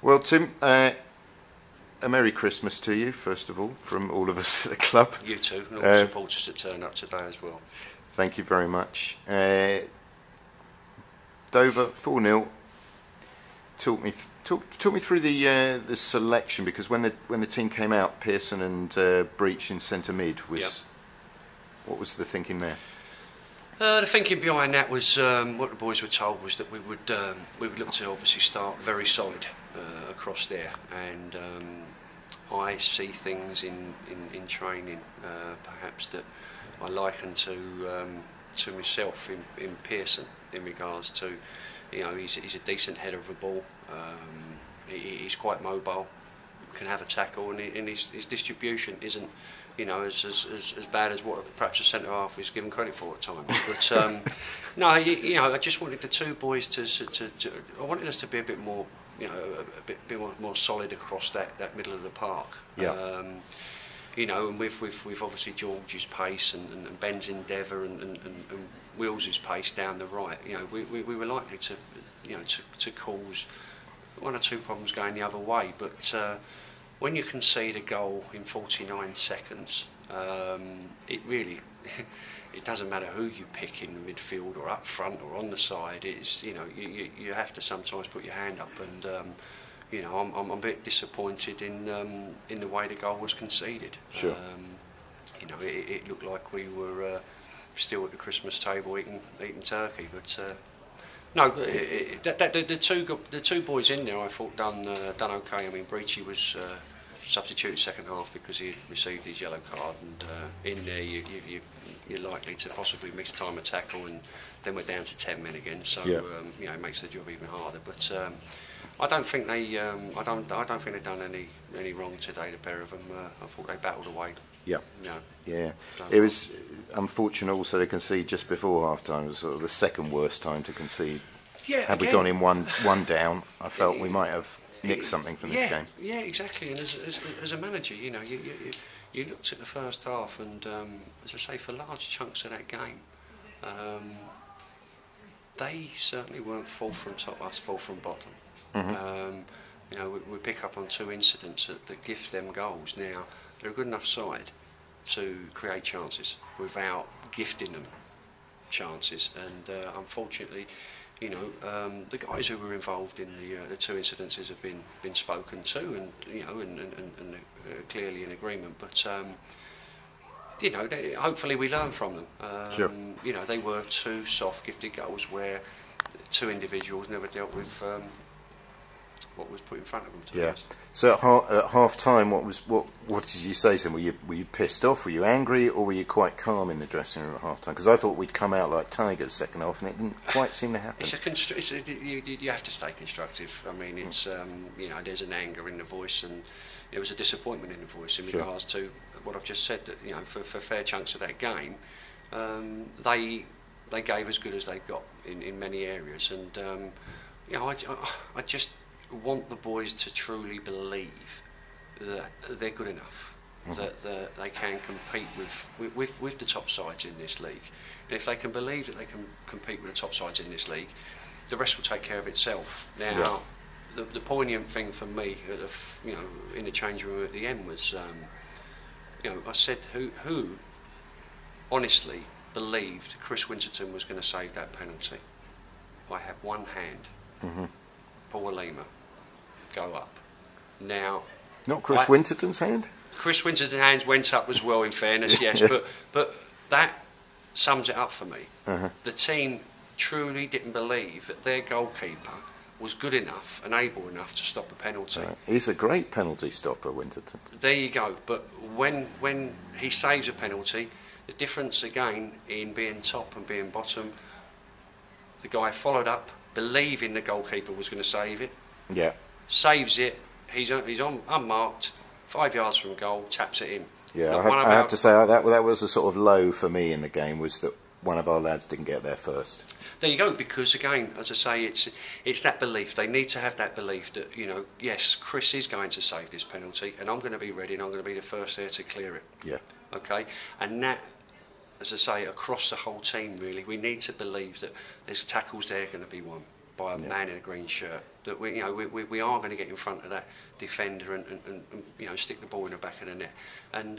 Well, Tim, a Merry Christmas to you, first of all, from all of us at the club. You too, and all the supporters that turn up today as well. Thank you very much. Dover 4-0. Talk me through the selection, because when the team came out, Pearson and Breach in centre mid was. Yep. What was the thinking there? The thinking behind that was what the boys were told was that we would look to obviously start very solid across there, and I see things in training perhaps that I liken to myself in Pearson, in regards to, you know, he's a decent header of a ball, he's quite mobile, can have a tackle, and his distribution isn't, you know, as bad as what perhaps a centre half is given credit for at times. But no, you know, I just wanted the two boys I wanted us to be a bit more, you know, a bit more solid across that middle of the park. Yeah. You know, and with obviously George's pace and Ben's endeavour and Wills's pace down the right, you know, we were likely to, you know, to cause one or two problems going the other way. But when you concede a goal in 49 seconds, it really it doesn't matter who you pick in the midfield or up front or on the side. It's, you know, you have to sometimes put your hand up, and you know, I'm a bit disappointed in the way the goal was conceded. Sure. You know, it looked like we were still at the Christmas table eating turkey, but. No, the two boys in there I thought done okay. I mean, Breachy was substituted second half because he received his yellow card, and in there you're likely to possibly miss time a tackle, and then we're down to 10 men again. So yeah. You know, it makes the job even harder. But I don't think I don't think they've done any wrong today. The pair of them, I thought they battled away. Yeah. No. Yeah. It was unfortunate also to concede just before half time. It was sort of the second worst time to concede. Yeah. Had we gone in one down, I felt we might have nicked something from this game. Yeah, exactly. And as a manager, you know, you looked at the first half, and as I say, for large chunks of that game, they certainly weren't full from top, us full from bottom. Mm-hmm. You know, we pick up on two incidents that gift them goals. Now, they're a good enough side to create chances without gifting them chances, and unfortunately, you know, the guys who were involved in the two incidences have been spoken to, and you know, and clearly in agreement. But you know, hopefully we learn from them. Sure. You know, they were two soft, gifted goals where two individuals never dealt with what was put in front of them. Yeah. So at half time, what did you say to them? Were you pissed off? Were you angry, or were you quite calm in the dressing room at half time? Because I thought we'd come out like tigers second half, and it didn't quite seem to happen. You have to stay constructive. I mean, it's you know, there's an anger in the voice, and there was a disappointment in the voice in regards to what I've just said. That, you know, for fair chunks of that game, they gave as good as they got in many areas, and you know, I just want the boys to truly believe that they're good enough, that they can compete with the top sides in this league. And if they can believe that they can compete with the top sides in this league, the rest will take care of itself. Now, the poignant thing for me, you know, in the changing room at the end was, you know, I said, who honestly believed Chris Winterton was going to save that penalty? I had one hand. Mm-hmm. Paul Lima. Go up. Now, not Chris Winterton's hand? Chris Winterton's hands went up as well, in fairness, yes, but that sums it up for me. The team truly didn't believe that their goalkeeper was good enough and able enough to stop a penalty. Right. He's a great penalty stopper, Winterton. There you go. But when he saves a penalty, the difference again in being top and being bottom, the guy followed up, believing the goalkeeper was going to save it. Yeah. Saves it. He's on unmarked, 5 yards from goal, taps it in. Yeah, I have to say that was a sort of low for me in the game, was that one of our lads didn't get there first. There you go, because again, as I say, it's that belief. They need to have that belief that, you know, yes, Chris is going to save this penalty, and I'm going to be ready, and I'm going to be the first there to clear it. Yeah. Okay, and that, as I say, across the whole team, really, we need to believe that there's tackles there going to be won. by a man in a green shirt. That we are going to get in front of that defender and stick the ball in the back of the net. And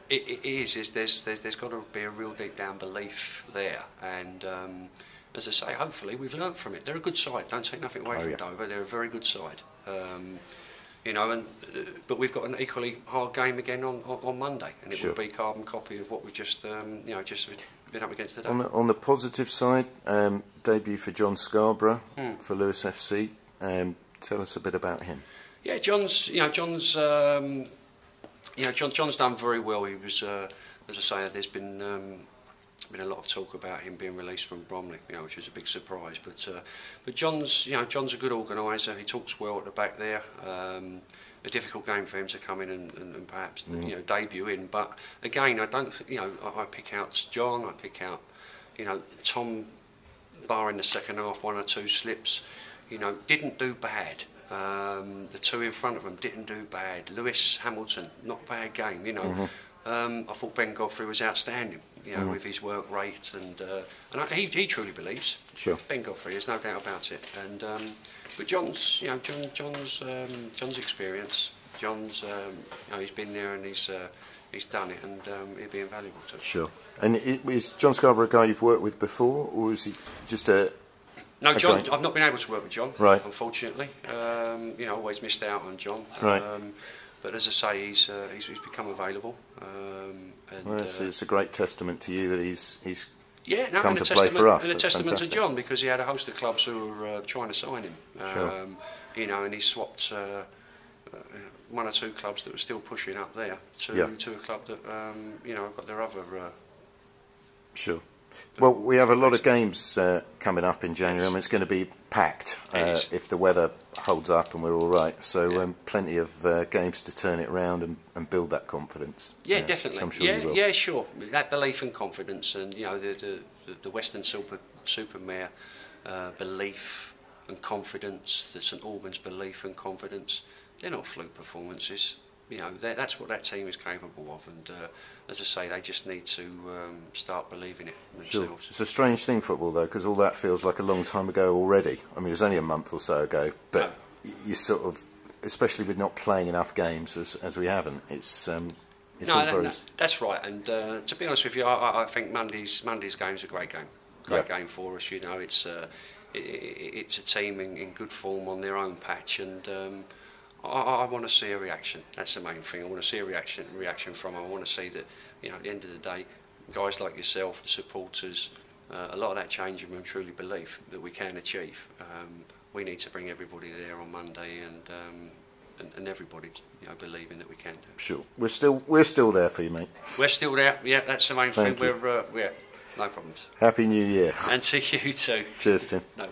there's got to be a real deep down belief there. And as I say, hopefully we've learnt from it. They're a good side. Don't take nothing away from Dover. They're a very good side. But we've got an equally hard game again on Monday, and it will be carbon copy of what we've just been up against today. On the positive side, debut for John Scarborough for Lewes FC. Tell us a bit about him. Yeah, John's done very well. He was, as I say, there's been a lot of talk about him being released from Bromley, which was a big surprise. But John's a good organiser. He talks well at the back there. A difficult game for him to come in and perhaps debut in. But again, I don't. I pick out John. I pick out Tom, bar in the second half, 1 or 2 slips. Didn't do bad. The 2 in front of him didn't do bad. Lewis, Hamilton, not a bad game. I thought Ben Godfrey was outstanding, with his work rate, and he truly believes. Sure. Ben Godfrey, there's no doubt about it. And but John's experience, he's been there and he's done it, and he'll be invaluable to us. Sure. And is John Scarborough a guy you've worked with before, or is he just a? No, John. I've not been able to work with John, right? Unfortunately, always missed out on John. Right. But as I say, he's become available. Well, it's a great testament to you that he's come to play for us. And a testament fantastic. to John, because he had a host of clubs who were trying to sign him. Sure. And he swapped 1 or 2 clubs that were still pushing up there to a club that got their other. Sure. Well, we have a lot of games coming up in January. I mean, it's going to be packed if the weather holds up and we're all right. So plenty of games to turn it around and build that confidence. Yeah, definitely. I'm sure you will. Yeah, sure. That belief and confidence, and the Western Supermare belief and confidence, the St Albans belief and confidence. They're not fluke performances. That's what that team is capable of, and as I say, they just need to start believing it themselves. Sure. It's a strange thing, football, though, because all that feels like a long time ago already. I mean, it was only a month or so ago, but you sort of, especially with not playing enough games as we haven't, it's all very... That's right, and to be honest with you, I think Monday's game's a great game. Great game for us. It's a team in good form on their own patch, and I want to see a reaction. That's the main thing. I want to see a reaction from them. I want to see that, at the end of the day, guys like yourself, the supporters, a lot of that changing room truly believe that we can achieve. We need to bring everybody there on Monday, and everybody, believing that we can do. Sure, we're still there for you, mate. We're still there. Yeah, that's the main thing. You. We're no problems. Happy New Year. And to you too. Cheers, Tim. No